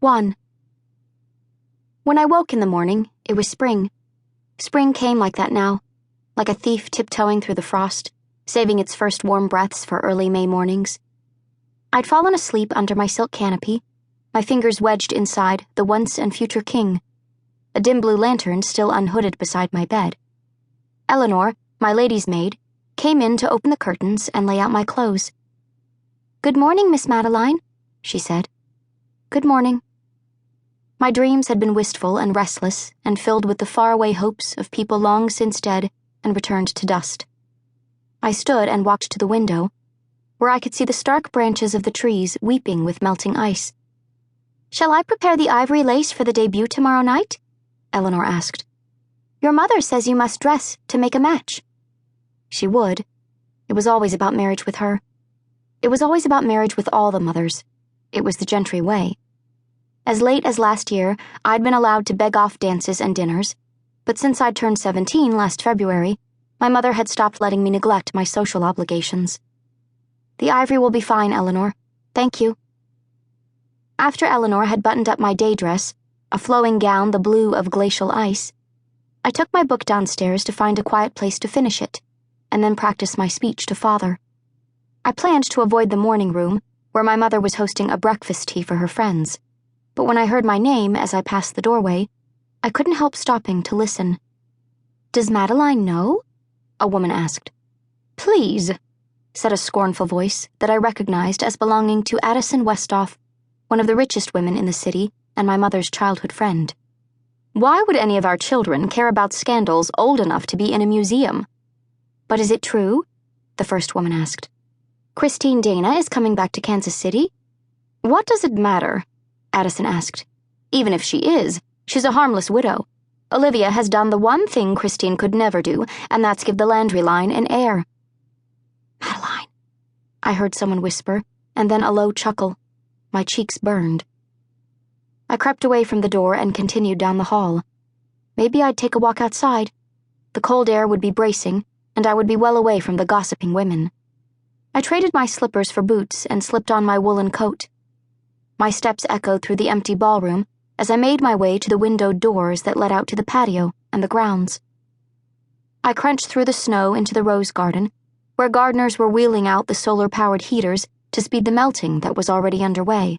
1. When I woke in the morning, it was spring. Spring came like that now, like a thief tiptoeing through the frost, saving its first warm breaths for early May mornings. I'd fallen asleep under my silk canopy, my fingers wedged inside the once and future king, a dim blue lantern still unhooded beside my bed. Eleanor, my lady's maid, came in to open the curtains and lay out my clothes. "Good morning, Miss Madeline," she said. "Good morning." My dreams had been wistful and restless and filled with the faraway hopes of people long since dead and returned to dust. I stood and walked to the window, where I could see the stark branches of the trees weeping with melting ice. "Shall I prepare the ivory lace for the debut tomorrow night?" Eleanor asked. "Your mother says you must dress to make a match." She would. It was always about marriage with her. It was always about marriage with all the mothers. It was the gentry way. As late as last year, I'd been allowed to beg off dances and dinners, but since I'd turned 17 last February, my mother had stopped letting me neglect my social obligations. "The ivory will be fine, Eleanor. Thank you." After Eleanor had buttoned up my day dress, a flowing gown the blue of glacial ice, I took my book downstairs to find a quiet place to finish it, and then practice my speech to Father. I planned to avoid the morning room, where my mother was hosting a breakfast tea for her friends, but when I heard my name as I passed the doorway, I couldn't help stopping to listen. "Does Madeline know?" a woman asked. "Please," said a scornful voice that I recognized as belonging to Addison Westhoff, one of the richest women in the city and my mother's childhood friend. "Why would any of our children care about scandals old enough to be in a museum?" "But is it true?" the first woman asked. "Christine Dana is coming back to Kansas City?" "What does it matter?" Addison asked. "Even if she is, she's a harmless widow. Olivia has done the one thing Christine could never do, and that's give the Landry line an heir." "Madeline," I heard someone whisper, and then a low chuckle. My cheeks burned. I crept away from the door and continued down the hall. Maybe I'd take a walk outside. The cold air would be bracing, and I would be well away from the gossiping women. I traded my slippers for boots and slipped on my woolen coat. My steps echoed through the empty ballroom as I made my way to the windowed doors that led out to the patio and the grounds. I crunched through the snow into the rose garden, where gardeners were wheeling out the solar-powered heaters to speed the melting that was already underway.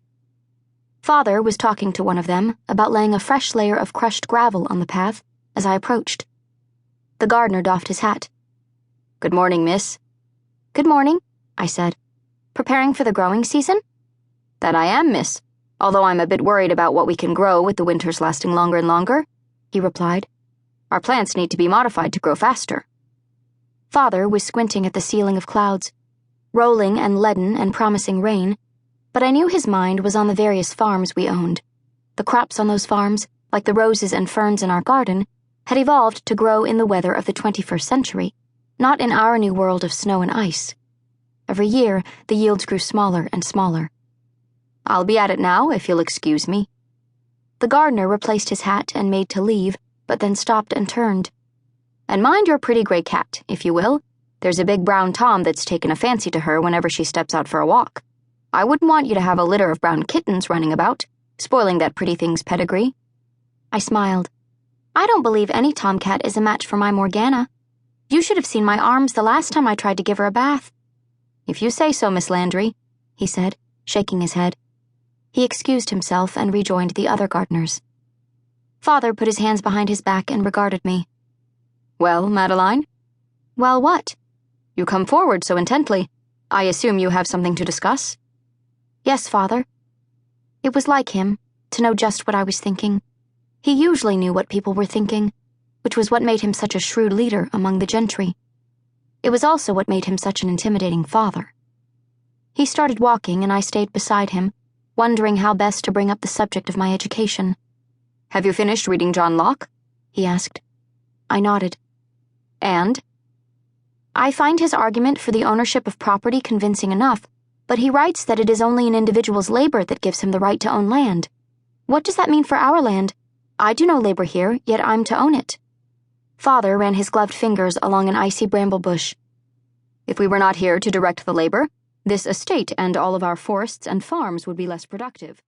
Father was talking to one of them about laying a fresh layer of crushed gravel on the path as I approached. The gardener doffed his hat. "Good morning, miss." "Good morning," I said. "Preparing for the growing season?" "That I am, miss, although I'm a bit worried about what we can grow with the winters lasting longer and longer," he replied. "Our plants need to be modified to grow faster." Father was squinting at the ceiling of clouds, rolling and leaden and promising rain, but I knew his mind was on the various farms we owned. The crops on those farms, like the roses and ferns in our garden, had evolved to grow in the weather of the 21st century, not in our new world of snow and ice. Every year, the yields grew smaller and smaller. "I'll be at it now, if you'll excuse me." The gardener replaced his hat and made to leave, but then stopped and turned. "And mind your pretty gray cat, if you will. There's a big brown Tom that's taken a fancy to her whenever she steps out for a walk. I wouldn't want you to have a litter of brown kittens running about, spoiling that pretty thing's pedigree." I smiled. "I don't believe any tomcat is a match for my Morgana. You should have seen my arms the last time I tried to give her a bath." "If you say so, Miss Landry," he said, shaking his head. He excused himself and rejoined the other gardeners. Father put his hands behind his back and regarded me. "Well, Madeline?" "Well, what?" "You come forward so intently. I assume you have something to discuss?" "Yes, Father." It was like him, to know just what I was thinking. He usually knew what people were thinking, which was what made him such a shrewd leader among the gentry. It was also what made him such an intimidating father. He started walking, and I stayed beside him, wondering how best to bring up the subject of my education. "Have you finished reading John Locke?" he asked. I nodded. "And?" "I find his argument for the ownership of property convincing enough, but he writes that it is only an individual's labor that gives him the right to own land. What does that mean for our land? I do no labor here, yet I'm to own it." Father ran his gloved fingers along an icy bramble bush. "If we were not here to direct the labor, this estate and all of our forests and farms would be less productive."